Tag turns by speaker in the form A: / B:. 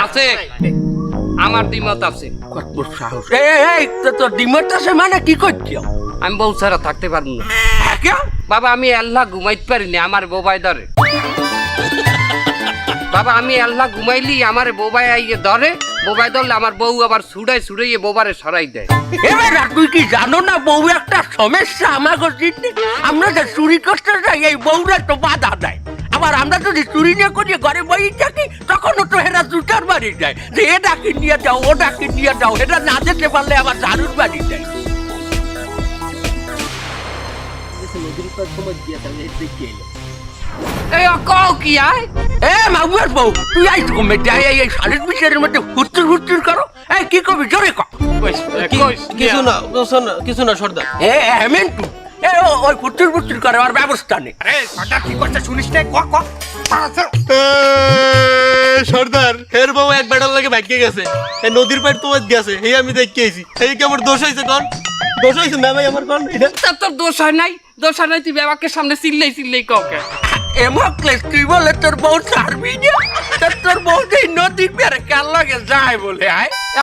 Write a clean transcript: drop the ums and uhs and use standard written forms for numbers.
A: আছে আমার দ্বিমত আছে।
B: কত বড় সাহস! এই তোর দ্বিমত আছে মানে কি করছিস?
A: আমি বউ ছাড়া থাকতে পারবো না বাবা। আমি আল্লাহ ঘুমাইতে পারিনি, আমার বোবাই ধরে বাবা। আমি আল্লাহ ঘুমাইলি আমার বোবাই আইয়ে ধরে, বোবাই ধরলে আমার বউ আবার ছুড়াই ছুড়াইয়ে বোবারে সরাই দেয়।
B: এবার তুই কি জানো না বউ একটা সমস্যা আমাকে চিনতে? আমরা যে চুরি করতে যাই এই বউরা তো বাধা দেয়। আবার আমরা যদি চুরি না করি ঘরে বই থাকি তখনও তো হেরা জুতার বাড়ি যায় যে এটা কিনিয়ে যাও ওটা কিনিয়ে যাও, এটা না যেতে পারলে আবার ঝাড়ুর বাড়ি যায়।
A: এই কও কি আয়?
B: এ মাগুয়ার বউ, তুই আইস কমে যাই এই শাড়ির বিষয়ের মধ্যে হুত্তুর হুত্তুর করো। এই কি কবি জোরে ক।
C: কিছু না সর্দার।
B: এ এমেন তু ওই ফুটুর ফুটুর করে আর ব্যবস্থা নেই।
C: সর্দার এর বউ এক বেটার লাগে ভাগ্যে গেছে, এই নদীর পাড় তোমার গেছে, এই আমি দেখে আইছি। এই কি আমার দোষ হয়েছে কোন? দোষ হয়েছে না ভাই আমার কোন?
A: তোর দোষ হয় নাই, দোষ হয় নাই, তুই বাবাকে সামনে চিল্লাই চিল্লাই কাউকে
B: এমক্লেস তুই বলে তোর বউ ছাড়বি না? তোর বউ যে নদীর পেরে কার লাগে যায় বলে আয়